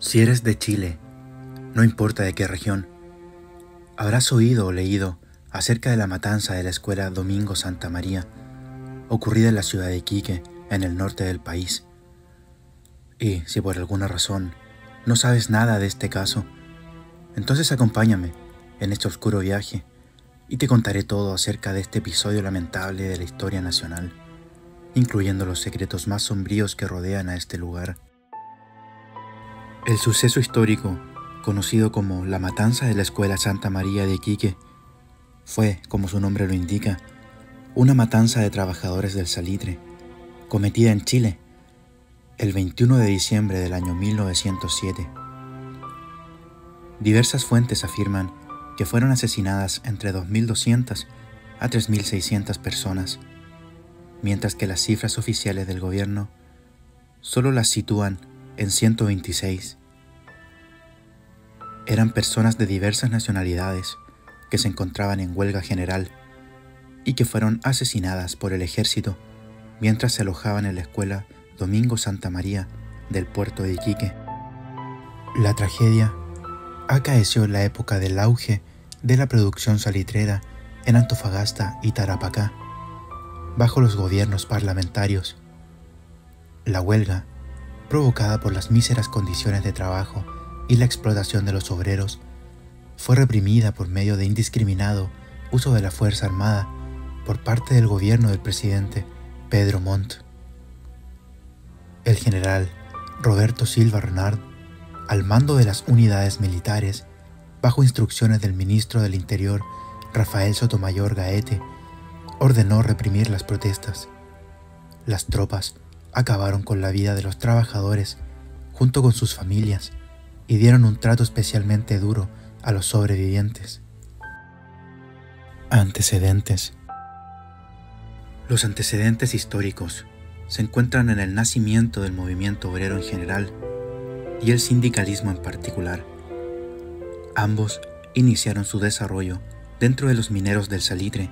Si eres de Chile, no importa de qué región, habrás oído o leído acerca de la matanza de la escuela Domingo Santa María, ocurrida en la ciudad de Iquique, en el norte del país. Y si por alguna razón no sabes nada de este caso, entonces acompáñame en este oscuro viaje y te contaré todo acerca de este episodio lamentable de la historia nacional, incluyendo los secretos más sombríos que rodean a este lugar. El suceso histórico, conocido como la matanza de la escuela Santa María de Iquique, fue, como su nombre lo indica, una matanza de trabajadores del salitre, cometida en Chile, el 21 de diciembre del año 1907. Diversas fuentes afirman que fueron asesinadas entre 2.200 a 3.600 personas, mientras que las cifras oficiales del gobierno solo las sitúan en 126. Eran personas de diversas nacionalidades que se encontraban en huelga general y que fueron asesinadas por el ejército mientras se alojaban en la escuela Domingo Santa María del puerto de Iquique. La tragedia acaeció en la época del auge de la producción salitrera en Antofagasta y Tarapacá, bajo los gobiernos parlamentarios. La huelga, provocada por las míseras condiciones de trabajo y la explotación de los obreros, fue reprimida por medio de indiscriminado uso de la Fuerza Armada por parte del gobierno del presidente Pedro Montt. El general Roberto Silva Renard, al mando de las unidades militares, bajo instrucciones del ministro del Interior Rafael Sotomayor Gaete, ordenó reprimir las protestas. Las tropas acabaron con la vida de los trabajadores junto con sus familias y dieron un trato especialmente duro a los sobrevivientes. Antecedentes. Los antecedentes históricos se encuentran en el nacimiento del movimiento obrero en general y el sindicalismo en particular. Ambos iniciaron su desarrollo dentro de los mineros del salitre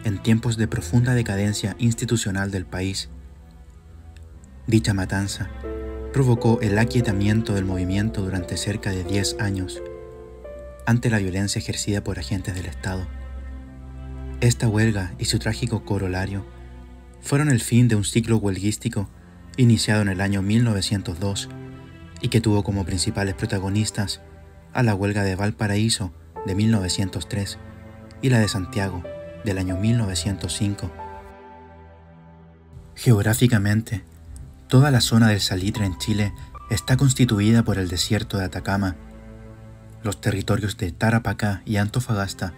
en tiempos de profunda decadencia institucional del país. Dicha matanza provocó el aquietamiento del movimiento durante cerca de 10 años, ante la violencia ejercida por agentes del Estado. Esta huelga y su trágico corolario fueron el fin de un ciclo huelguístico iniciado en el año 1902 y que tuvo como principales protagonistas a la huelga de Valparaíso de 1903 y la de Santiago del año 1905. Geográficamente, toda la zona del salitre en Chile está constituida por el desierto de Atacama. Los territorios de Tarapacá y Antofagasta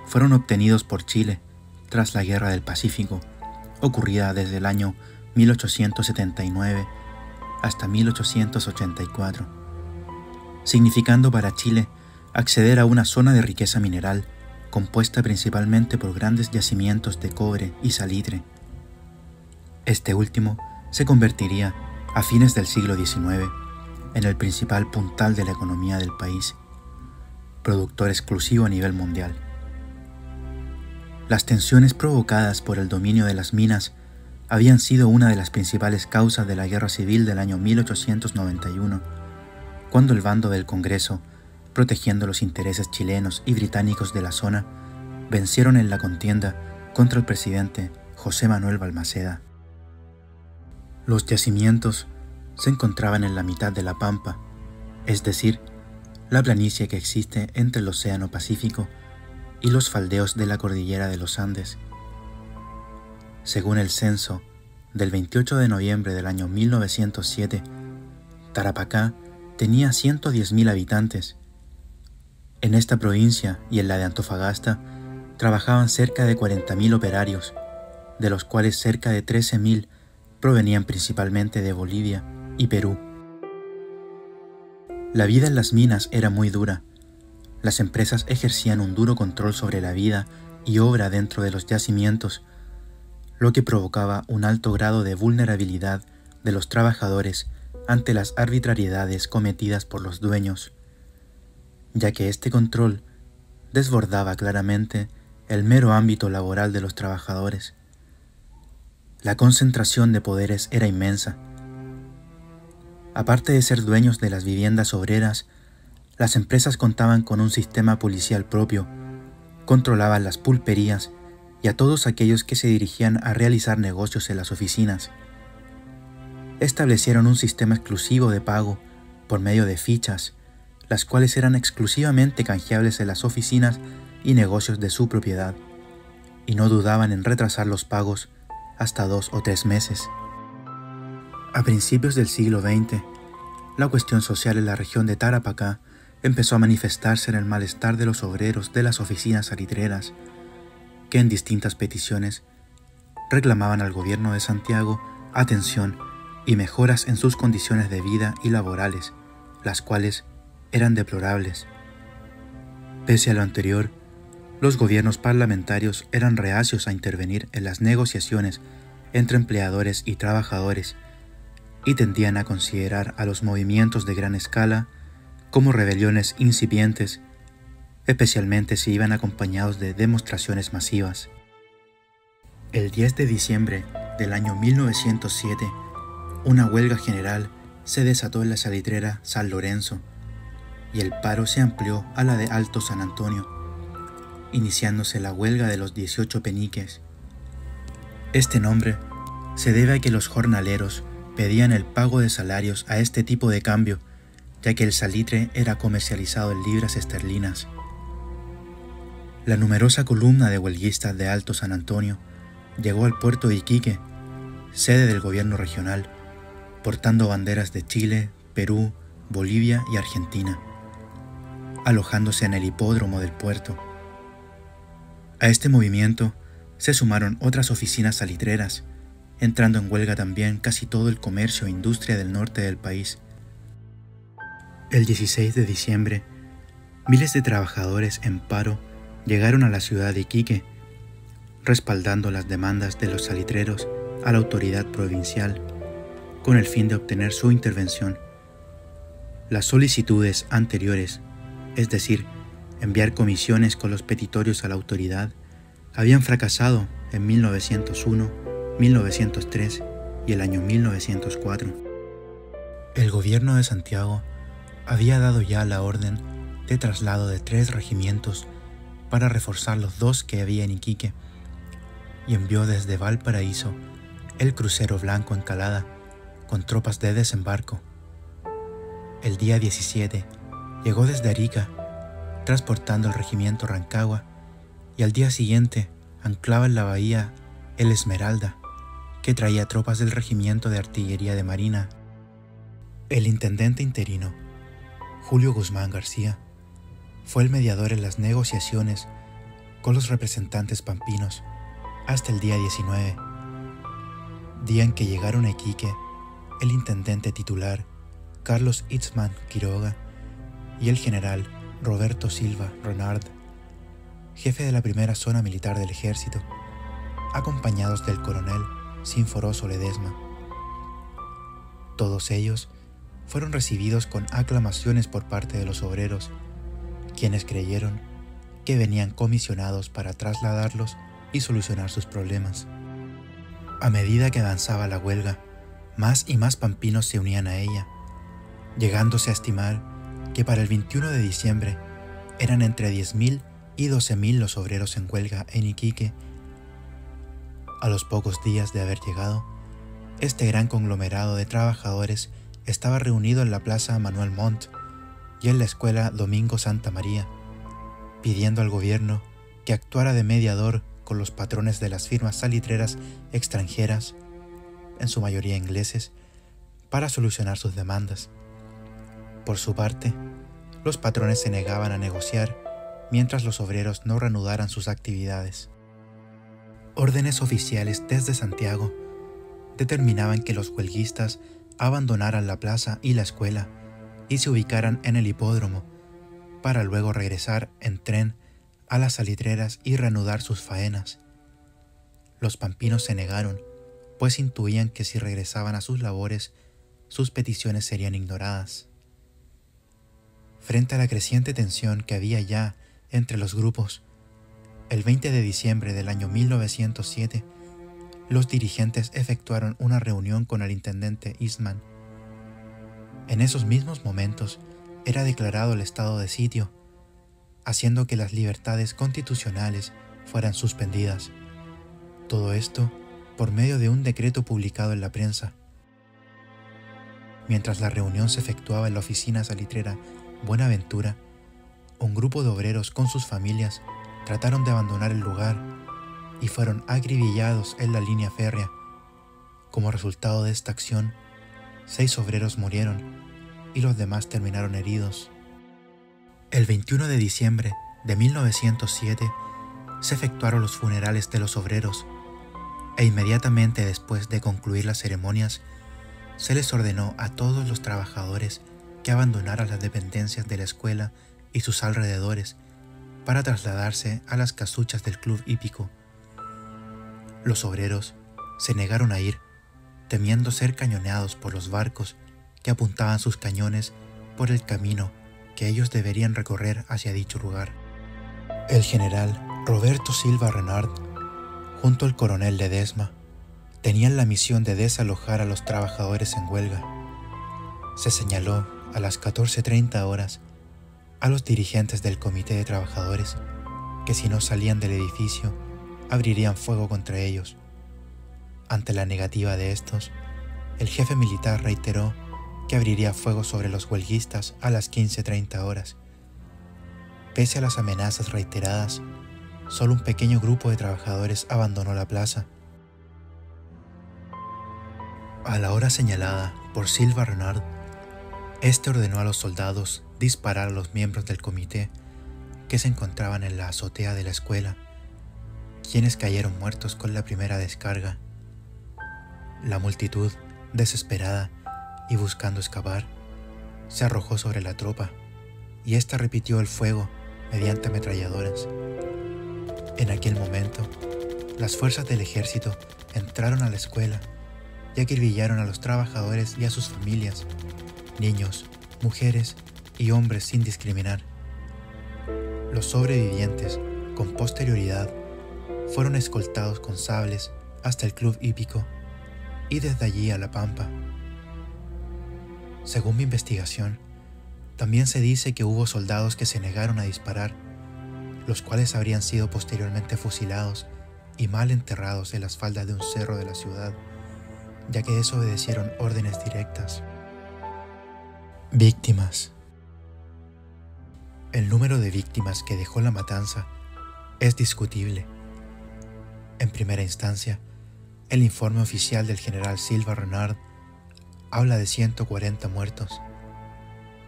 fueron obtenidos por Chile tras la Guerra del Pacífico, ocurrida desde el año 1879 hasta 1884, significando para Chile acceder a una zona de riqueza mineral compuesta principalmente por grandes yacimientos de cobre y salitre. Este último se convertiría, a fines del siglo XIX, en el principal puntal de la economía del país, productor exclusivo a nivel mundial. Las tensiones provocadas por el dominio de las minas habían sido una de las principales causas de la Guerra Civil del año 1891, cuando el bando del Congreso, protegiendo los intereses chilenos y británicos de la zona, vencieron en la contienda contra el presidente José Manuel Balmaceda. Los yacimientos se encontraban en la mitad de la Pampa, es decir, la planicie que existe entre el Océano Pacífico y los faldeos de la cordillera de los Andes. Según el censo del 28 de noviembre del año 1907, Tarapacá tenía 110.000 habitantes. En esta provincia y en la de Antofagasta trabajaban cerca de 40.000 operarios, de los cuales cerca de 13.000 provenían principalmente de Bolivia y Perú. La vida en las minas era muy dura. Las empresas ejercían un duro control sobre la vida y obra dentro de los yacimientos, lo que provocaba un alto grado de vulnerabilidad de los trabajadores ante las arbitrariedades cometidas por los dueños, ya que este control desbordaba claramente el mero ámbito laboral de los trabajadores. La concentración de poderes era inmensa. Aparte de ser dueños de las viviendas obreras, las empresas contaban con un sistema policial propio, controlaban las pulperías y a todos aquellos que se dirigían a realizar negocios en las oficinas. Establecieron un sistema exclusivo de pago por medio de fichas, las cuales eran exclusivamente canjeables en las oficinas y negocios de su propiedad, y no dudaban en retrasar los pagos hasta 2 o 3 meses. A principios del siglo XX, la cuestión social en la región de Tarapacá empezó a manifestarse en el malestar de los obreros de las oficinas salitreras, que en distintas peticiones reclamaban al gobierno de Santiago atención y mejoras en sus condiciones de vida y laborales, las cuales eran deplorables. Pese a lo anterior, los gobiernos parlamentarios eran reacios a intervenir en las negociaciones entre empleadores y trabajadores y tendían a considerar a los movimientos de gran escala como rebeliones incipientes, especialmente si iban acompañados de demostraciones masivas. El 10 de diciembre del año 1907, una huelga general se desató en la salitrera San Lorenzo y el paro se amplió a la de Alto San Antonio, iniciándose la huelga de los 18 peniques. Este nombre se debe a que los jornaleros pedían el pago de salarios a este tipo de cambio, ya que el salitre era comercializado en libras esterlinas. La numerosa columna de huelguistas de Alto San Antonio llegó al puerto de Iquique, sede del gobierno regional, portando banderas de Chile, Perú, Bolivia y Argentina, alojándose en el hipódromo del puerto. A este movimiento se sumaron otras oficinas salitreras, entrando en huelga también casi todo el comercio e industria del norte del país. El 16 de diciembre, miles de trabajadores en paro llegaron a la ciudad de Iquique, respaldando las demandas de los salitreros a la autoridad provincial, con el fin de obtener su intervención. Las solicitudes anteriores, es decir, enviar comisiones con los petitorios a la autoridad, habían fracasado en 1901, 1903 y el año 1904. El gobierno de Santiago había dado ya la orden de traslado de 3 regimientos para reforzar los 2 que había en Iquique, y envió desde Valparaíso el crucero Blanco Encalada con tropas de desembarco. El día 17 llegó desde Arica, transportando el regimiento Rancagua, y al día siguiente anclaba en la bahía el Esmeralda, que traía tropas del regimiento de artillería de marina. El intendente interino, Julio Guzmán García, fue el mediador en las negociaciones con los representantes pampinos hasta el día 19, día en que llegaron a Iquique el intendente titular Carlos Itzman Quiroga y el general Roberto Silva Renard, jefe de la primera zona militar del ejército, acompañados del coronel Sinforoso Ledesma. Todos ellos fueron recibidos con aclamaciones por parte de los obreros, quienes creyeron que venían comisionados para trasladarlos y solucionar sus problemas. A medida que avanzaba la huelga, más y más pampinos se unían a ella, llegándose a estimar que para el 21 de diciembre eran entre 10.000 y 12.000 los obreros en huelga en Iquique. A los pocos días de haber llegado, este gran conglomerado de trabajadores estaba reunido en la Plaza Manuel Montt y en la Escuela Domingo Santa María, pidiendo al gobierno que actuara de mediador con los patrones de las firmas salitreras extranjeras, en su mayoría ingleses, para solucionar sus demandas. Por su parte, los patrones se negaban a negociar mientras los obreros no reanudaran sus actividades. Órdenes oficiales desde Santiago determinaban que los huelguistas abandonaran la plaza y la escuela y se ubicaran en el hipódromo, para luego regresar en tren a las salitreras y reanudar sus faenas. Los pampinos se negaron, pues intuían que si regresaban a sus labores, sus peticiones serían ignoradas. Frente a la creciente tensión que había ya entre los grupos, el 20 de diciembre del año 1907, los dirigentes efectuaron una reunión con el intendente Eastman, En esos mismos momentos era declarado el estado de sitio, haciendo que las libertades constitucionales fueran suspendidas. Todo esto por medio de un decreto publicado en la prensa. Mientras la reunión se efectuaba en la oficina salitrera Buenaventura, un grupo de obreros con sus familias trataron de abandonar el lugar y fueron acribillados en la línea férrea. Como resultado de esta acción, 6 obreros murieron y los demás terminaron heridos. El 21 de diciembre de 1907 se efectuaron los funerales de los obreros e inmediatamente después de concluir las ceremonias, se les ordenó a todos los trabajadores que abandonaran las dependencias de la escuela y sus alrededores para trasladarse a las casuchas del club hípico. Los obreros se negaron a ir, temiendo ser cañoneados por los barcos que apuntaban sus cañones por el camino que ellos deberían recorrer hacia dicho lugar. El general Roberto Silva Renard, junto al coronel Ledesma, tenían la misión de desalojar a los trabajadores en huelga. Se señaló a las 14:30 horas a los dirigentes del comité de trabajadores que si no salían del edificio, abrirían fuego contra ellos. Ante la negativa de estos, el jefe militar reiteró que abriría fuego sobre los huelguistas a las 15:30 horas. Pese a las amenazas reiteradas, solo un pequeño grupo de trabajadores abandonó la plaza. A la hora señalada por Silva Renard, este ordenó a los soldados disparar a los miembros del comité que se encontraban en la azotea de la escuela, quienes cayeron muertos con la primera descarga. La multitud, desesperada y buscando escapar, se arrojó sobre la tropa y ésta repitió el fuego mediante ametralladoras. En aquel momento, las fuerzas del ejército entraron a la escuela y acribillaron a los trabajadores y a sus familias, niños, mujeres y hombres sin discriminar. Los sobrevivientes, con posterioridad, fueron escoltados con sables hasta el club hípico y desde allí a la pampa. Según mi investigación, también se dice que hubo soldados que se negaron a disparar, los cuales habrían sido posteriormente fusilados y mal enterrados en las faldas de un cerro de la ciudad, ya que desobedecieron órdenes directas. Víctimas. El número de víctimas que dejó la matanza es discutible. En primera instancia, el informe oficial del general Silva Renard habla de 140 muertos,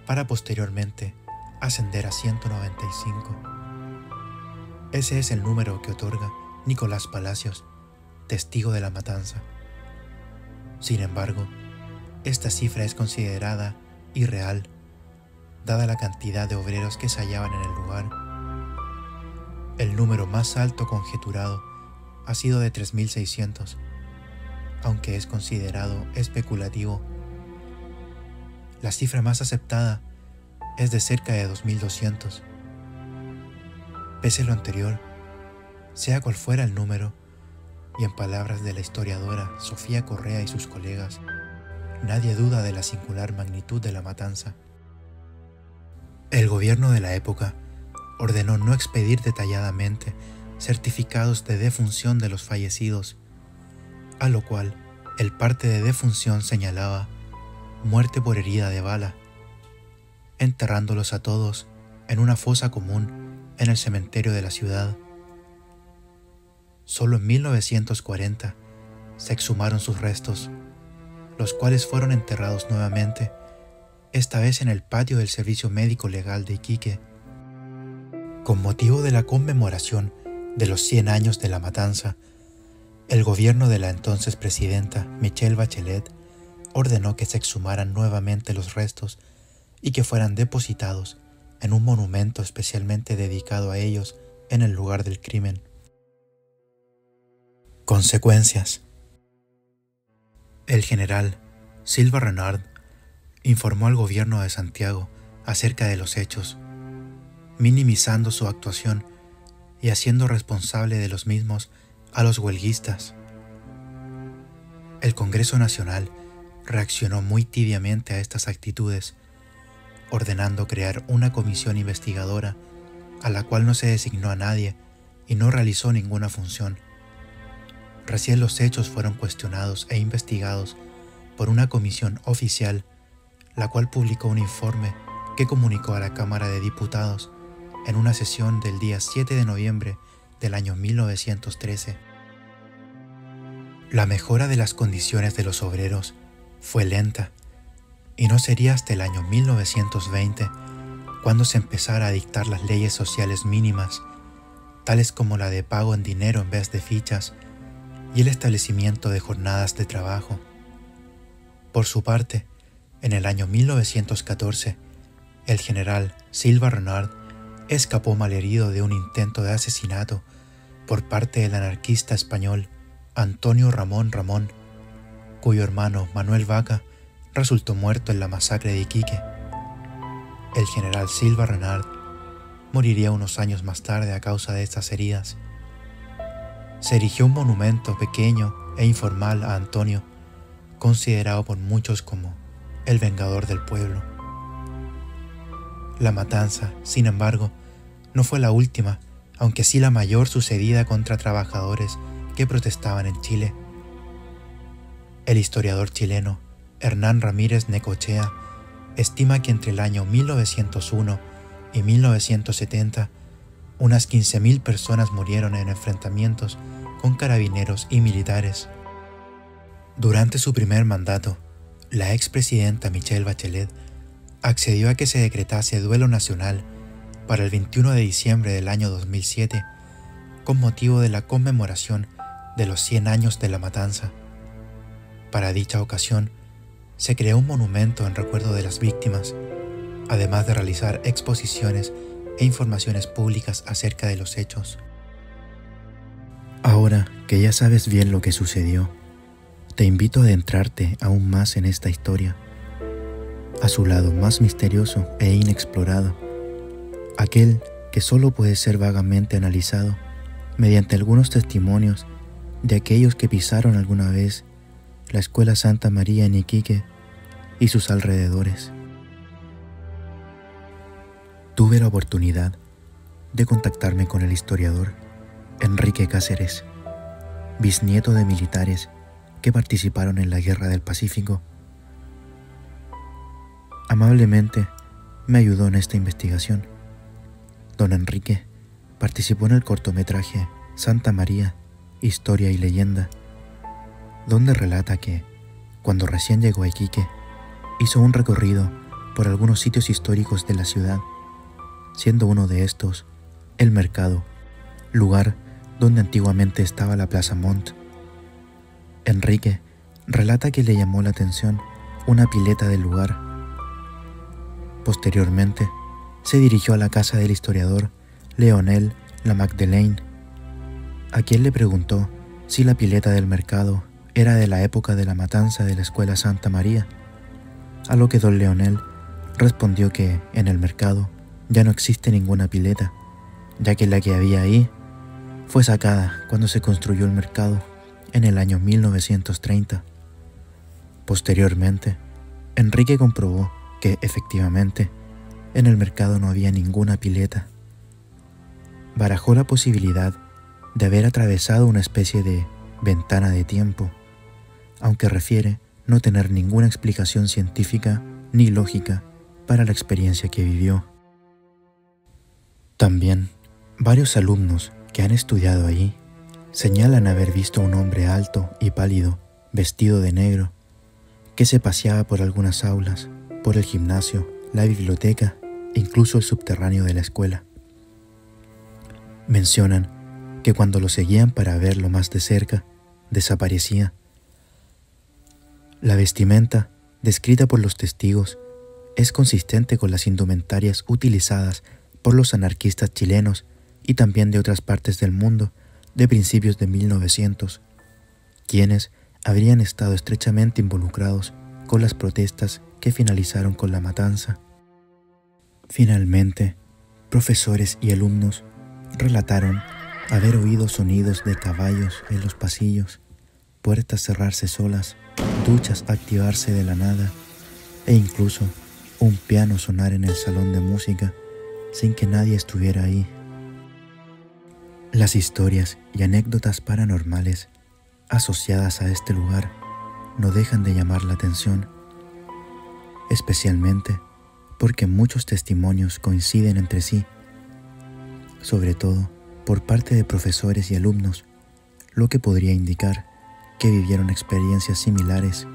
para posteriormente ascender a 195. Ese es el número que otorga Nicolás Palacios, testigo de la matanza. Sin embargo, esta cifra es considerada irreal, dada la cantidad de obreros que se hallaban en el lugar. El número más alto conjeturado ha sido de 3.600, aunque es considerado especulativo. La cifra más aceptada es de cerca de 2.200. Pese a lo anterior, sea cual fuera el número, y en palabras de la historiadora Sofía Correa y sus colegas, nadie duda de la singular magnitud de la matanza. El gobierno de la época ordenó no expedir detalladamente certificados de defunción de los fallecidos, a lo cual el parte de defunción señalaba muerte por herida de bala, enterrándolos a todos en una fosa común en el cementerio de la ciudad. Solo en 1940 se exhumaron sus restos, los cuales fueron enterrados nuevamente, esta vez en el patio del Servicio Médico Legal de Iquique. Con motivo de la conmemoración de los 100 años de la matanza, el gobierno de la entonces presidenta Michelle Bachelet ordenó que se exhumaran nuevamente los restos y que fueran depositados en un monumento especialmente dedicado a ellos en el lugar del crimen. Consecuencias. El general Silva Renard informó al gobierno de Santiago acerca de los hechos, minimizando su actuación y haciendo responsable de los mismos a los huelguistas. El Congreso Nacional reaccionó muy tibiamente a estas actitudes, ordenando crear una comisión investigadora a la cual no se designó a nadie y no realizó ninguna función. Recién los hechos fueron cuestionados e investigados por una comisión oficial, la cual publicó un informe que comunicó a la Cámara de Diputados en una sesión del día 7 de noviembre del año 1913. La mejora de las condiciones de los obreros fue lenta, y no sería hasta el año 1920 cuando se empezara a dictar las leyes sociales mínimas, tales como la de pago en dinero en vez de fichas y el establecimiento de jornadas de trabajo. Por su parte, en el año 1914, el general Silva Renard escapó malherido de un intento de asesinato por parte del anarquista español Antonio Ramón Ramón, cuyo hermano Manuel Vaca resultó muerto en la masacre de Iquique. El general Silva Renard moriría unos años más tarde a causa de estas heridas. Se erigió un monumento pequeño e informal a Antonio, considerado por muchos como el vengador del pueblo. La matanza, sin embargo, no fue la última, aunque sí la mayor sucedida contra trabajadores que protestaban en Chile. El historiador chileno Hernán Ramírez Necochea estima que entre el año 1901 y 1970 unas 15.000 personas murieron en enfrentamientos con carabineros y militares. Durante su primer mandato, la expresidenta Michelle Bachelet accedió a que se decretase duelo nacional para el 21 de diciembre del año 2007 con motivo de la conmemoración de los 100 años de la matanza. Para dicha ocasión, se creó un monumento en recuerdo de las víctimas, además de realizar exposiciones e informaciones públicas acerca de los hechos. Ahora que ya sabes bien lo que sucedió, te invito a adentrarte aún más en esta historia, a su lado más misterioso e inexplorado, aquel que solo puede ser vagamente analizado mediante algunos testimonios de aquellos que pisaron alguna vez la Escuela Santa María en Iquique y sus alrededores. Tuve la oportunidad de contactarme con el historiador Enrique Cáceres, bisnieto de militares que participaron en la Guerra del Pacífico. Amablemente me ayudó en esta investigación. Don Enrique participó en el cortometraje Santa María, Historia y Leyenda, donde relata que, cuando recién llegó a Iquique, hizo un recorrido por algunos sitios históricos de la ciudad, siendo uno de estos el mercado, lugar donde antiguamente estaba la Plaza Montt. Enrique relata que le llamó la atención una pileta del lugar. Posteriormente, se dirigió a la casa del historiador Leonel Lamarck-Delaine, a quien le preguntó si la pileta del mercado era de la época de la matanza de la Escuela Santa María, a lo que don Leonel respondió que en el mercado ya no existe ninguna pileta, ya que la que había ahí fue sacada cuando se construyó el mercado en el año 1930. Posteriormente, Enrique comprobó que efectivamente en el mercado no había ninguna pileta. Barajó la posibilidad de haber atravesado una especie de ventana de tiempo, aunque refiere no tener ninguna explicación científica ni lógica para la experiencia que vivió. También, varios alumnos que han estudiado allí señalan haber visto a un hombre alto y pálido, vestido de negro, que se paseaba por algunas aulas, por el gimnasio, la biblioteca e incluso el subterráneo de la escuela. Mencionan que cuando lo seguían para verlo más de cerca, desaparecía. La vestimenta, descrita por los testigos, es consistente con las indumentarias utilizadas por los anarquistas chilenos y también de otras partes del mundo de principios de 1900, quienes habrían estado estrechamente involucrados con las protestas que finalizaron con la matanza. Finalmente, profesores y alumnos relataron haber oído sonidos de caballos en los pasillos, puertas cerrarse solas, duchas activarse de la nada e incluso un piano sonar en el salón de música sin que nadie estuviera ahí. Las historias y anécdotas paranormales asociadas a este lugar no dejan de llamar la atención, especialmente porque muchos testimonios coinciden entre sí, sobre todo por parte de profesores y alumnos, lo que podría indicar que vivieron experiencias similares.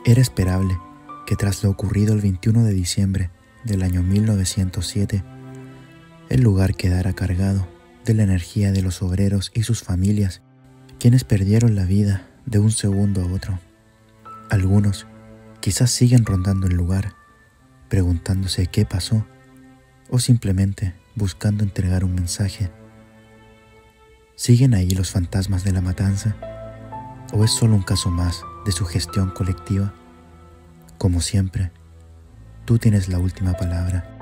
Era esperable que tras lo ocurrido el 21 de diciembre del año 1907, el lugar quedara cargado de la energía de los obreros y sus familias, quienes perdieron la vida de un segundo a otro. Algunos quizás siguen rondando el lugar, preguntándose qué pasó, o simplemente buscando entregar un mensaje. ¿Siguen ahí los fantasmas de la matanza? ¿O es solo un caso más de sugestión colectiva? Como siempre, tú tienes la última palabra.